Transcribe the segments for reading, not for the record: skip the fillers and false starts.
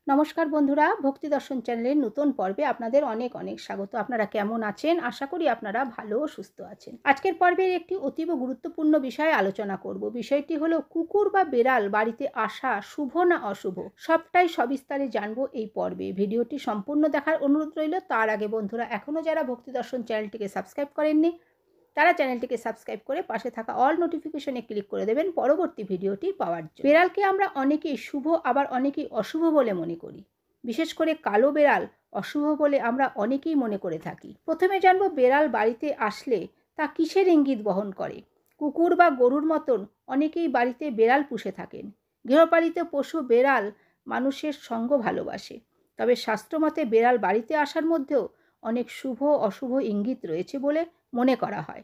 নমস্কার বন্ধুরা, ভক্তি দর্শন চ্যানেলের নতুন পর্বে আপনাদের অনেক অনেক স্বাগত। আপনারা কেমন আছেন? আশা করি আপনারা ভালো ও সুস্থ আছেন। আজকের পর্বের একটি অতীব গুরুত্বপূর্ণ বিষয়ে আলোচনা করব। বিষয়টি হলো কুকুর বা বেড়াল বাড়িতে আসা শুভ না অশুভ, সবটাই সবিস্তারে জানবো এই পর্বে। ভিডিওটি সম্পূর্ণ দেখার অনুরোধ রইল। তার আগে বন্ধুরা, এখনও যারা ভক্তি দর্শন চ্যানেলটিকে সাবস্ক্রাইব করেননি তারা চ্যানেলটিকে সাবস্ক্রাইব করে পাশে থাকা অল নোটিফিকেশনে ক্লিক করে দেবেন পরবর্তী ভিডিওটি পাওয়ার জন্য। বেড়ালকে আমরা অনেকেই শুভ আবার অনেকেই অশুভ বলে মনে করি। বিশেষ করে কালো বেড়াল অশুভ বলে আমরা অনেকেই মনে করে থাকি। প্রথমে জানবো বেড়াল বাড়িতে আসলে তা কিসের ইঙ্গিত বহন করে। কুকুর বা গরুর মতন অনেকেই বাড়িতে বেড়াল পুষে থাকেন। গৃহপালিত পশু বেড়াল মানুষের সঙ্গ ভালোবাসে। তবে শাস্ত্রমতে বেড়াল বাড়িতে আসার মধ্যেও অনেক শুভ অশুভ ইঙ্গিত রয়েছে বলে মনে করা হয়।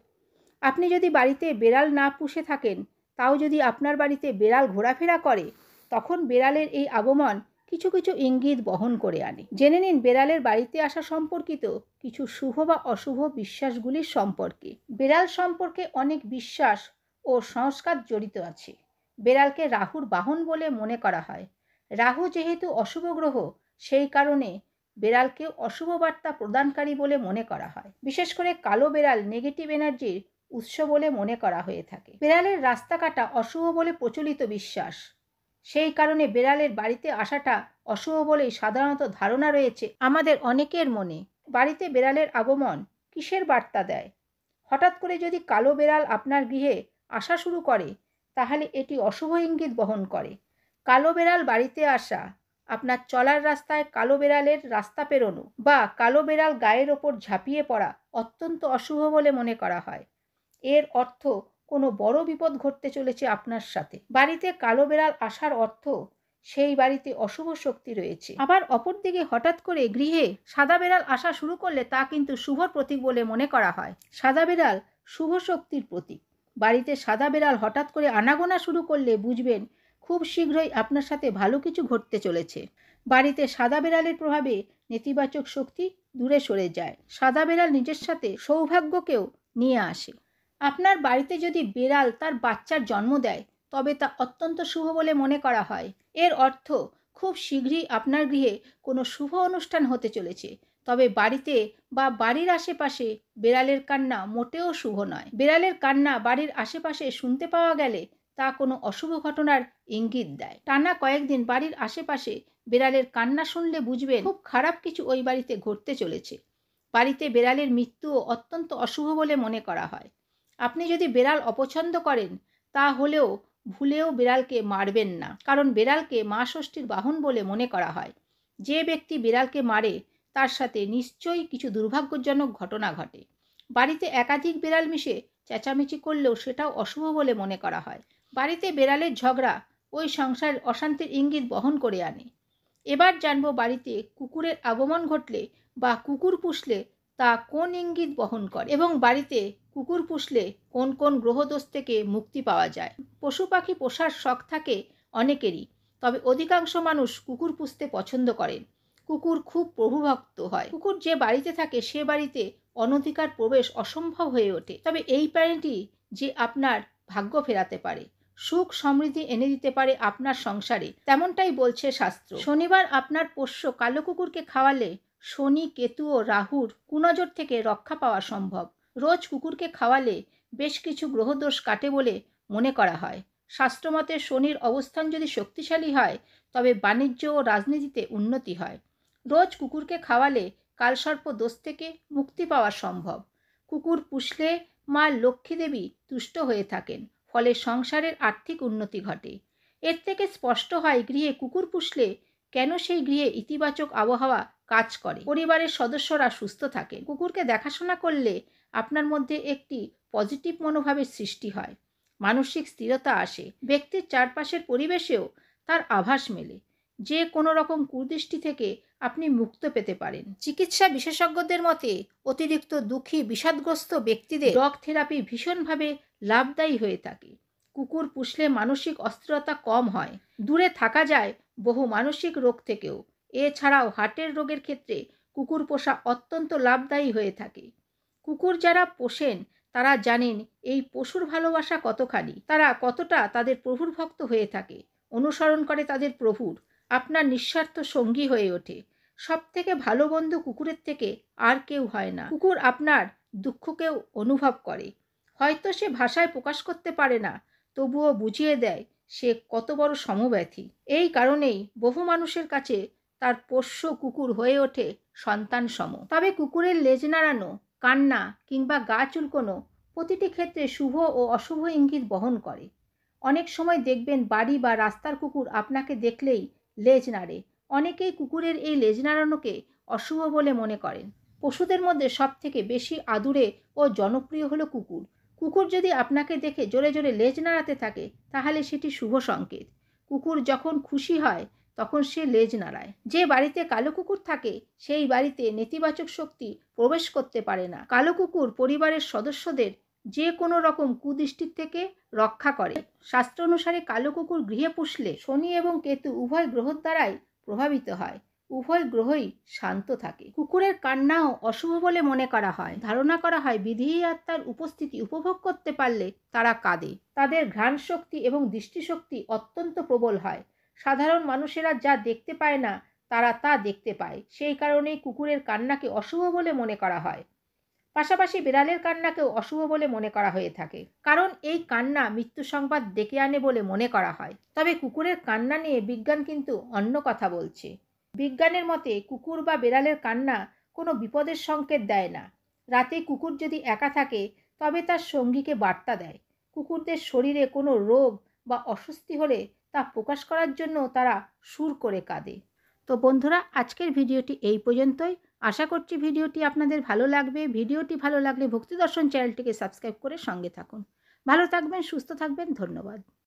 আপনি যদি বাড়িতে বেড়াল না পুষে থাকেন, তাও যদি আপনার বাড়িতে বেড়াল ঘোরাফেরা করে, তখন বেড়ালের এই আগমন কিছু কিছু ইঙ্গিত বহন করে আনে। জেনে নিন বেড়ালের বাড়িতে আসা সম্পর্কিত কিছু শুভ বা অশুভ বিশ্বাসগুলির সম্পর্কে। বেড়াল সম্পর্কে অনেক বিশ্বাস ও সংস্কার জড়িত আছে। বেড়ালকে রাহুর বাহন বলে মনে করা হয়। রাহু যেহেতু অশুভ গ্রহ, সেই কারণে বেড়ালকে অশুভ বার্তা প্রদানকারী বলে মনে করা হয়। বিশেষ করে কালো বেড়াল নেগেটিভ এনার্জির উৎস বলে মনে করা হয়ে থাকে। বেড়ালের রাস্তা কাটা অশুভ বলে প্রচলিত বিশ্বাস। সেই কারণে বেড়ালের বাড়িতে আসাটা অশুভ বলেই সাধারণত ধারণা রয়েছে আমাদের অনেকের মনে। বাড়িতে বেড়ালের আগমন কিসের বার্তা দেয়? হঠাৎ করে যদি কালো বেড়াল আপনার গৃহে আসা শুরু করে, তাহলে এটি অশুভ ইঙ্গিত বহন করে। কালো বেড়াল বাড়িতে আসা, আপনার চলার রাস্তায় কালো বেড়ালের রাস্তা পেরোনো বা কালো বেড়াল গায়ের ওপর ঝাঁপিয়ে পড়া অত্যন্ত অশুভ বলে মনে করা হয়। এর অর্থ কোনো বড় বিপদ ঘটতে চলেছে আপনার সাথে। বাড়িতে কালো বেড়াল আসার অর্থ সেই বাড়িতে অশুভ শক্তি রয়েছে। আবার অপরদিকে হঠাৎ করে গৃহে সাদা বেড়াল আসা শুরু করলে তা কিন্তু শুভর প্রতীক বলে মনে করা হয়। সাদা বেড়াল শুভ শক্তির প্রতীক। বাড়িতে সাদা বেড়াল হঠাৎ করে আনাগোনা শুরু করলে বুঝবেন খুব শীঘ্রই আপনার সাথে ভালো কিছু ঘটতে চলেছে। বাড়িতে সাদা বেড়ালের প্রভাবে নেতিবাচক শক্তি দূরে সরে যায়। সাদা বেড়াল নিজের সাথে সৌভাগ্যকেও নিয়ে আসে। আপনার বাড়িতে যদি বেড়াল তার বাচ্চার জন্ম দেয়, তবে তা অত্যন্ত শুভ বলে মনে করা হয়। এর অর্থ খুব শীঘ্রই আপনার গৃহে কোনো শুভ অনুষ্ঠান হতে চলেছে। তবে বাড়িতে বা বাড়ির আশেপাশে বেড়ালের কান্না মোটেও শুভ নয়। বেড়ালের কান্না বাড়ির আশেপাশে শুনতে পাওয়া গেলে তা কোনো অশুভ ঘটনার ইঙ্গিত দেয়। টানা কয়েকদিন বাড়ির আশেপাশে বেড়ালের কান্না শুনলে বুঝবেন খুব খারাপ কিছু ওই বাড়িতে ঘটতে চলেছে। বাড়িতে বেড়ালের মৃত্যুও অত্যন্ত অশুভ বলে মনে করা হয়। আপনি যদি বেড়াল অপছন্দ করেন, তাহলেও ভুলেও বেড়ালকে মারবেন না, কারণ বেড়ালকে মা ষষ্ঠীর বাহন বলে মনে করা হয়। যে ব্যক্তি বেড়ালকে মারে তার সাথে নিশ্চয়ই কিছু দুর্ভাগ্যজনক ঘটনা ঘটে। বাড়িতে একাধিক বেড়াল মিশে চেঁচামেচি করলেও সেটাও অশুভ বলে মনে করা হয়। বাড়িতে বেড়ালের ঝগড়া ওই সংসারের অশান্তির ইঙ্গিত বহন করে আনে। এবার জানবো বাড়িতে কুকুরের আগমন ঘটলে বা কুকুর পুষলে তা কোন ইঙ্গিত বহন করে এবং বাড়িতে কুকুর পুষলে কোন কোন গ্রহদোষ থেকে মুক্তি পাওয়া যায়। পশু পাখি পোষার শখ থাকে অনেকেরই, তবে অধিকাংশ মানুষ কুকুর পুষতে পছন্দ করেন। কুকুর খুব প্রভুভক্ত হয়। কুকুর যে বাড়িতে থাকে সে বাড়িতে অনধিকার প্রবেশ অসম্ভব হয়ে ওঠে। তবে এই প্রাণীটি যে আপনার ভাগ্য ফেরাতে পারে, সুখ সমৃদ্ধি এনে দিতে পারে আপনার সংসারে, তেমনটাই বলছে শাস্ত্র। শনিবার আপনার পোষ্য কালো কুকুরকে খাওয়ালে শনি, কেতু ও রাহুর কুনজর থেকে রক্ষা পাওয়া সম্ভব। রোজ কুকুরকে খাওয়ালে বেশ কিছু গ্রহদোষ কাটে বলে মনে করা হয়। শাস্ত্রমতে শনির অবস্থান যদি শক্তিশালী হয়, তবে বাণিজ্য ও রাজনীতিতে উন্নতি হয়। রোজ কুকুরকে খাওয়ালে কালসর্প দোষ থেকে মুক্তি পাওয়া সম্ভব। কুকুর পুষলে মা লক্ষ্মী দেবী তুষ্ট হয়ে থাকেন, ফলে সংসারের আর্থিক উন্নতি ঘটে। এর থেকে স্পষ্ট হয় গৃহে কুকুর পুষলে কেন সেই গৃহে ইতিবাচক আবহাওয়া কাজ করে, পরিবারের সদস্যরা সুস্থ থাকে। কুকুরকে দেখাশোনা করলে আপনার মধ্যে একটি পজিটিভ মনোভাবের সৃষ্টি হয়, মানসিক স্থিরতা আসে, ব্যক্তির চারপাশের পরিবেশেও তার আভাস মেলে। যে কোনো রকম কুদৃষ্টি থেকে আপনি মুক্ত পেতে পারেন। চিকিৎসা বিশেষজ্ঞদের মতে অতিরিক্ত দুঃখী বিষাদগ্রস্ত ব্যক্তিদের ডগ থেরাপি ভীষণভাবে লাভদায়ী হয়ে থাকে। কুকুর পুষলে মানসিক অস্থিরতা কম হয়, দূরে থাকা যায় বহু মানসিক রোগ থেকেও। এছাড়াও হার্টের রোগের ক্ষেত্রে কুকুর পোষা অত্যন্ত লাভদায়ী হয়ে থাকে। কুকুর যারা পোষেন তারা জানেন এই পশুর ভালোবাসা কতখানি, তারা কতটা তাদের প্রভুর ভক্ত হয়ে থাকে, অনুসরণ করে তাদের প্রভুর। আপনার নিঃস্বার্থ সঙ্গী হয়ে ওঠে। সবথেকে ভালো বন্ধু কুকুরের থেকে আর কেউ হয় না। কুকুর আপনার দুঃখকেও অনুভব করে। হয়তো সে ভাষায় প্রকাশ করতে পারে না, তবুও বুঝিয়ে দেয় সে কত বড় সমব্যথী। এই কারণেই বহু মানুষের কাছে তার পোষ্য কুকুর হয়ে ওঠে সন্তান সম। তবে কুকুরের লেজ নাড়ানো, কান্না কিংবা গা চুলকোনো প্রতিটি ক্ষেত্রে শুভ ও অশুভ ইঙ্গিত বহন করে। অনেক সময় দেখবেন বাড়ি বা রাস্তার কুকুর আপনাকে দেখলেই লেজ নাড়ে। অনেকেই কুকুরের এই লেজ নাড়ানোকে অশুভ বলে মনে করেন। পশুদের মধ্যে সবথেকে বেশি আদুরে ও জনপ্রিয় হলো কুকুর। কুকুর যদি আপনাকে দেখে জোরে জোরে লেজ নাড়াতে থাকে, তাহলে সেটি শুভ সংকেত। কুকুর যখন খুশি হয় তখন সে লেজ নাড়ায়। যে বাড়িতে কালো কুকুর থাকে সেই বাড়িতে নেতিবাচক শক্তি প্রবেশ করতে পারে না। কালো কুকুর পরিবারের সদস্যদের যে কোনো রকম কুদৃষ্টির থেকে রক্ষা করে। শাস্ত্র অনুসারে কালো কুকুর গৃহে পুষলে শনি এবং কেতু উভয় গ্রহের দ্বারাই প্রভাবিত হয়। উভয় গ্রহই শান্ত থাকে। কুকুরের কান্নাও অশুভ বলে মনে করা হয়। ধারণা করা হয় বিদেহী আত্মার উপস্থিতি উপভোগ করতে পারলে তারা কাঁদে। তাদের ঘ্রাণ শক্তি এবং দৃষ্টিশক্তি অত্যন্ত প্রবল হয়। সাধারণ মানুষেরা যা দেখতে পায় না, তারা তা দেখতে পায়। সেই কারণেই কুকুরের কান্নাকে অশুভ বলে মনে করা হয়। পাশাপাশি বিড়ালের কান্নাকেও অশুভ বলে মনে করা হয়ে থাকে, কারণ এই কান্না মৃত্যু সংবাদ ডেকে আনে বলে মনে করা হয়। তবে কুকুরের কান্না নিয়ে বিজ্ঞান কিন্তু অন্য কথা বলছে। বিজ্ঞানের মতে কুকুর বা বিড়ালের কান্না কোনো বিপদের সংকেত দেয় না। রাতে কুকুর যদি একা থাকে তবে তার সঙ্গীকে বার্তা দেয়। কুকুরদের শরীরে কোনো রোগ বা অস্বস্তি হলে তা প্রকাশ করার জন্য তারা সুর করে কাঁদে। তো বন্ধুরা, আজকের ভিডিওটি এই পর্যন্তই। আশা করছি ভিডিওটি আপনাদের ভালো লাগবে। ভিডিওটি ভালো লাগলে ভক্তি দর্শন চ্যানেলটিকে সাবস্ক্রাইব করে সঙ্গে থাকুন। ভালো থাকবেন, সুস্থ থাকবেন। ধন্যবাদ।